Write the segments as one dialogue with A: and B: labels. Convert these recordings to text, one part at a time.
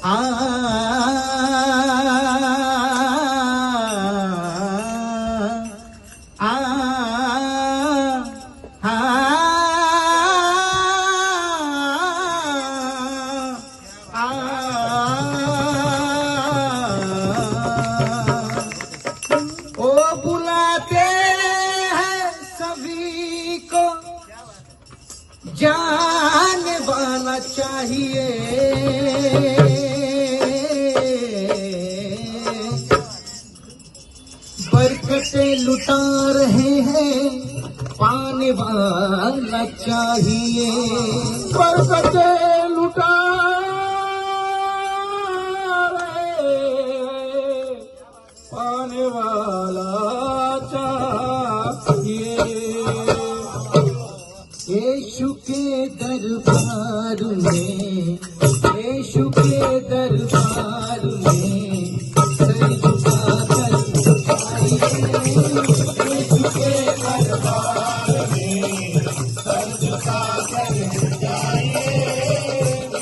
A: आ बुलाते हैं सभी को जाने वाला चाहिए, बरकतें लुटा रहे हैं पाने वाला चाहिए, बरकतें लुटा पाने वाला चाहिए। यीशु के दरबार में, यीशु के दरबार में सर झुकाकर जाइए, यीशु के दरबार में सर झुकाकर जाइए,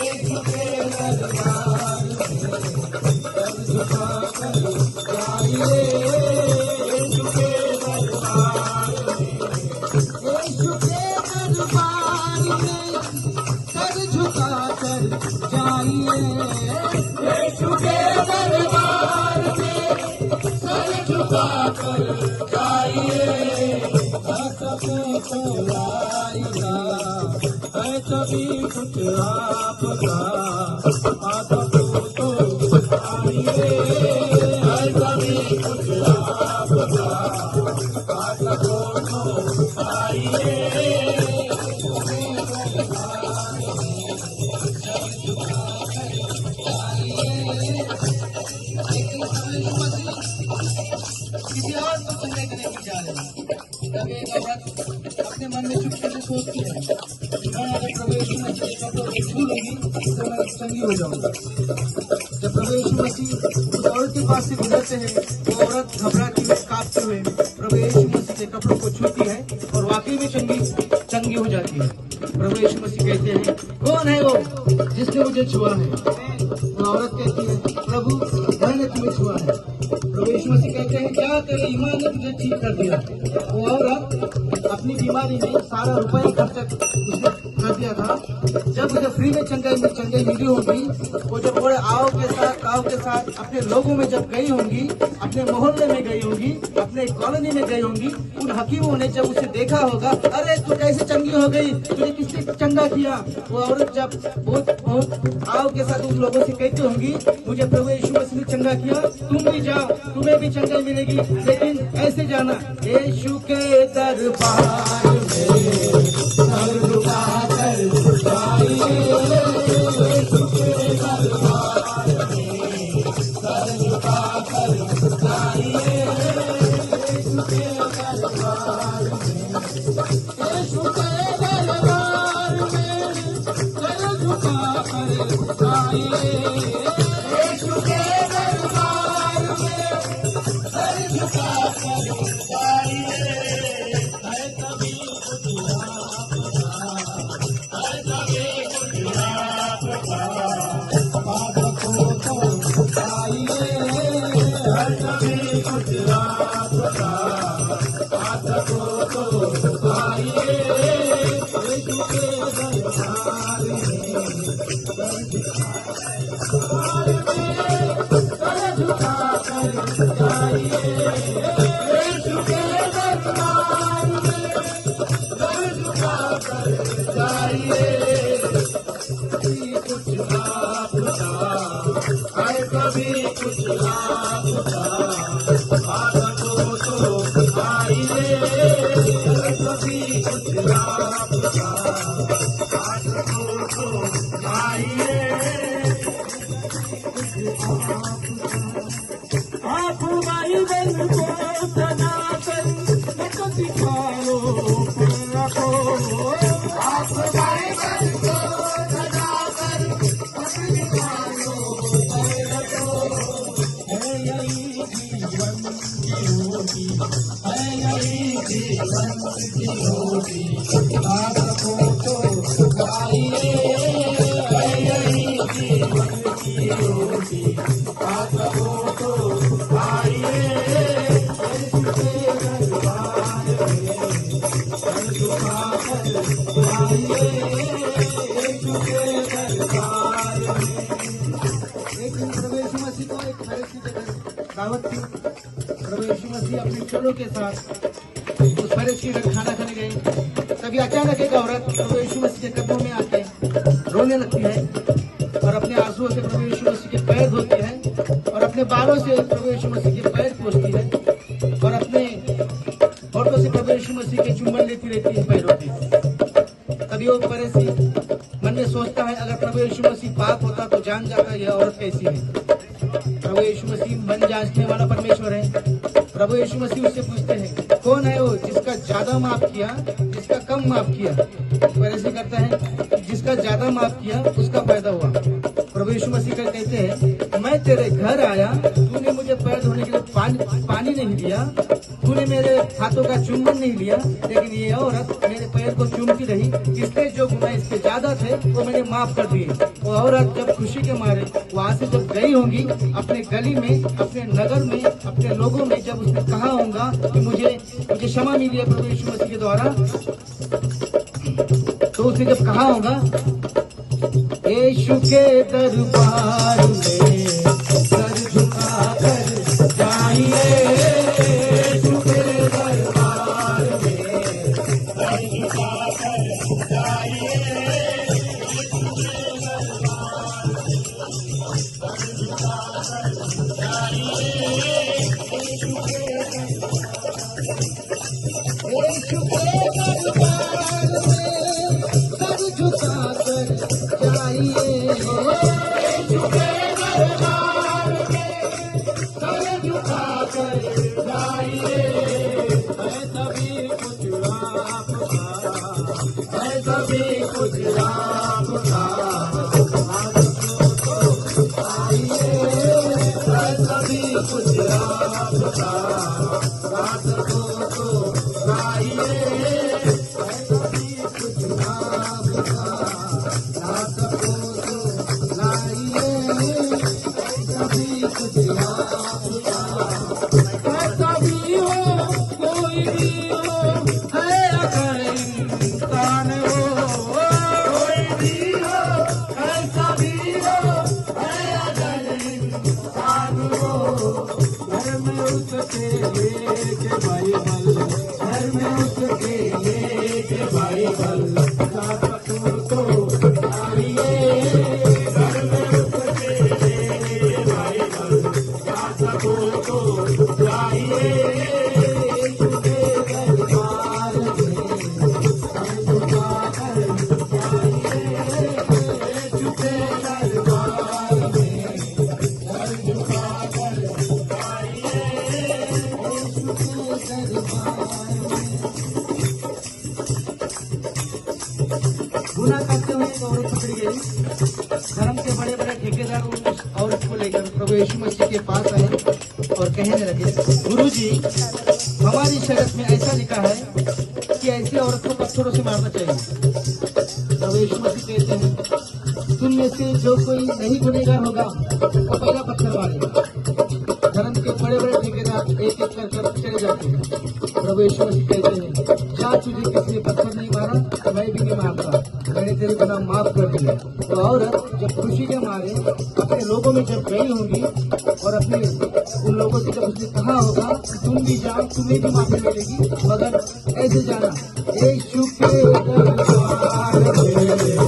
A: यीशु के दरबार में सर झुकाकर जाइए, यीशु के दरबार में, यीशु के दरबार में सर झुकाकर जाइए, यीशु के दरबार में सर झुकाकर जाइए। तो लाएगा है सभी कुछ आपका, आता तो आइए है सभी कुछ आपका, आता तो आइए। किसी और को चंगे करने की जा रही है। तब एक औरत अपने मन में चुपके से सोचती है, मैं अगर प्रभु यीशु मसीह के कपड़ों को छू लूंगी तो मैं चंगी हो जाऊंगी। जब प्रभु यीशु मसीह उस औरत के पास से गुजरते हैं, वो औरत घबराती हुए कांपते हुए प्रभु यीशु मसीह के कपड़ों को छूती है और वाकई में चंगी हो जाती है। प्रभु यीशु मसीह कहते हैं, कौन है वो जिसने मुझे छुआ है? वो औरत कहती है, प्रभु मैंने तुम्हें छुआ है। प्रभु यीशु मसीह कहते हैं, क्या तेरे ईमान ने तुझे ठीक कर दिया। वो औरत अपनी बीमारी में सारा रुपया खर्चा उसने कर दिया था। जब उसे फ्री में चंगाई मिली होगी, वो जब बड़े आओ के साथ अपने लोगों में जब गई होंगी, अपने मोहल्ले में गई होंगी, अपने कॉलोनी में गई होंगी, उन हकीमों ने जब उसे देखा होगा, अरे तू कैसे चंगी हो गई, तुझे किसने चंगा किया? वो औरत जब बहुत आओ के साथ उन लोगों से कहती होंगी, मुझे प्रभु यीशु मसीह ने चंगा किया, तुम भी जाओ, तुम्हें भी चंगाई मिलेगी, लेकिन ऐसे जाना, यीशु के दरबार में सर झुकाकर जाइए, यीशु के दरबार में सर झुकाकर जाइए, यीशु के दरबार में, यीशु के दरबार में सर झुकाकर जाइए, यीशु के दरबार में सर झुकाकर जाइए। है सभी कुछ आपका, है सभी कुछ आपका, आपको तो आइए, है सभी कुछ आपका, आपको तो आइए, यीशु के दरबार में सर झुकाकर जाइए, यीशु के दरबार में सर झुकाकर जाइए। सभी कुछ आपका है, सभी कुछ आपका, आपको तो आइए, सभी कुछ आपका, आपको तो आइए। आप बाइबल को सनातन मत दिखाओ, रखो, आप बाइबल को सनातन मत दिखाओ, रखो, है यही जीवन की रोटी, है यही जीवन की रोटी, आपको तो आइए, है यही जीवन की होगी, बात हो तो आइए यीशु के दरबार में, सर झुकाकर आइए यीशु के दरबार में। एक दिन प्रभु यीशु मसीह को एक फरीसी के घर दावत थी। प्रभु यीशु मसीह अपने चेलों के साथ उस फरीसी के घर खाना खाने गए। तभी अचानक एक औरत प्रभु यीशु मसीह के कदमों में आके रोने लगती है और अपने आंसुओं से प्रभु यीशु मसीह के पैर धोती है और अपने बालों से प्रभु यीशु मसीह के पैर पोंछती है और अपने होठों से प्रभु यीशु मसीह के चुम्बन लेती रहती है पैरों की। तभी वो फरीसी मन में सोचता है, अगर प्रभु यीशु मसीह पाप होता तो जान जाता यह औरत कैसी है। प्रभु यीशु मसीह मन जांचने वाला परमेश्वर है। प्रभु यीशु मसीह उससे पूछते हैं, कौन है वो जिसका ज्यादा माफ किया, जिसका कम माफ किया। फरीसी करता है, जिसका ज्यादा माफ किया उसका फायदा हुआ। प्रभु यीशु मसीह कहते हैं, मैं तेरे घर आया, तूने मुझे पैर धोने के लिए पानी नहीं दिया, तूने मेरे हाथों का चुम्बन नहीं लिया, लेकिन ये औरत मेरे पैर को चूमती रही, इसलिए जो गुनाह इसके ज्यादा थे वो मैंने माफ कर दिए। वो औरत जब खुशी के मारे वहाँ से जब गई होंगी, अपने गली में, अपने नगर में, अपने लोगों में जब उसने कहा होगा कि मुझे क्षमा मिली है प्रभु यीशु मसीह के द्वारा, तो उसने जब कहा होगा, यीशु के दरबार में सर झुकाकर जाइए, यीशु के दरबार में सर झुकाकर जाइए, गुना करते हुए एक औरत पकड़ी गई। धर्म के बड़े बड़े ठेकेदार उस औरत को लेकर प्रभु यीशु मसीह के पास आए और कहने लगे, गुरुजी, हमारी शरीयत में ऐसा लिखा है कि ऐसी औरत को पत्थरों से मारना चाहिए। प्रभु यीशु मसीह कहते हैं, तुम में से जो कोई नहीं गुनहगार होगा वो पहला पत्थर मारेगा। धर्म के बड़े बड़े ठेकेदार एक एक कर चले जाते हैं। प्रभु यीशु मसीह कहते हैं, जा, तुझे किसी ने पत्थर नहीं मारा, मैं भी नहीं मारता, मैंने तेरे गुनाह माफ कर दिया। तो औरत जब खुशी के मारे अपने लोगों में जब गई होंगी और अपने उन लोगों से जब उसने कहा होगा कि तुम भी जाओ, तुम्हें भी माफी मिलेगी, मगर ऐसे जाना, यीशु के दरबार में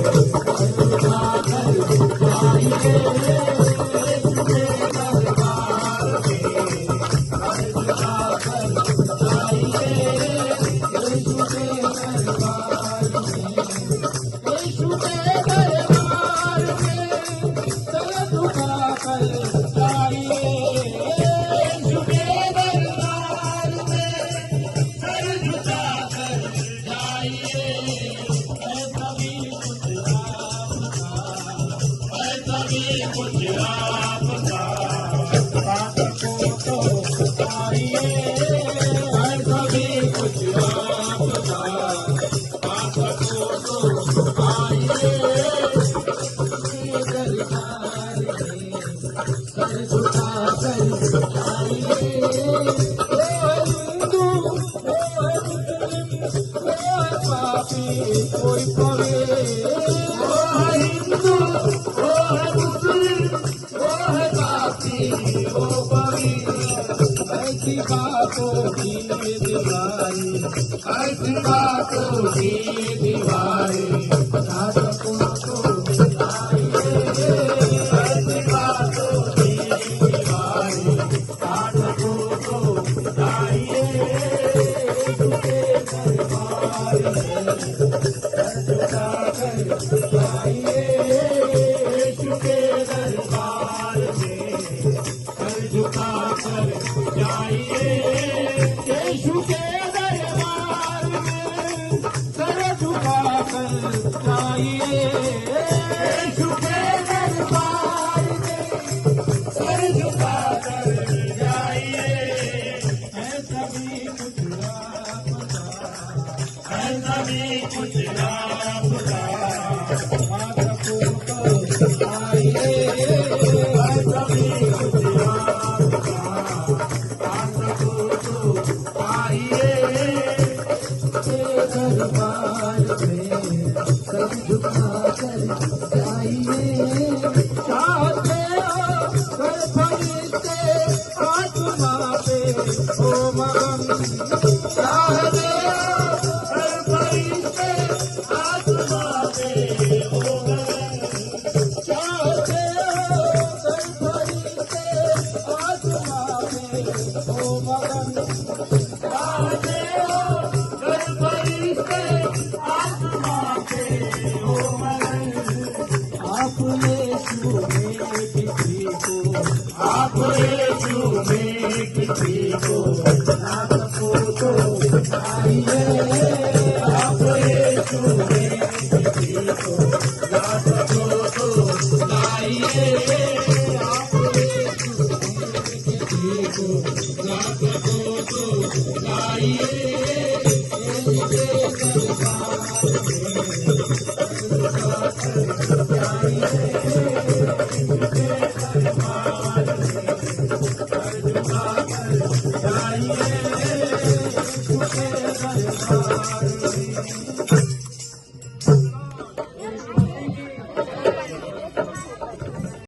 A: झुका कर जाइए। हिंदू पापी कोई पवे, हिंदू मुस्लिम पापी वो पवी। ऐसी बातों की दीवारी, ऐसी बातों की दीवारी, शासकों को आइए। ऐसी बातों की दीवारी, शासकों को आइए। झुके दरबार में सर झुका कर जाइए। झुके दरबार में सर झुका कर जाइए। यीशु के दरबार में सर झुका कर जाइए। यीशु के दरबार में सर झुका कर जाइए। है सभी कुछ आपका, है सभी कुछ आपका, माधवपुर को आइए। है सभी कुछ आपका, माधवपुर को आइए। दरबार में सर झुका कर जाइए। चाहते हो कर फरिश्ते आत्मा पे हो मगन, चाहते हो कर फरिश्ते आत्मा पे हो मगन, चाहते हो कर फरिश्ते आत्मा पे हो मगन, चाहते हो कर फरिश्ते आत्मा पे हो मगन। आपने सुने किसी को, आपने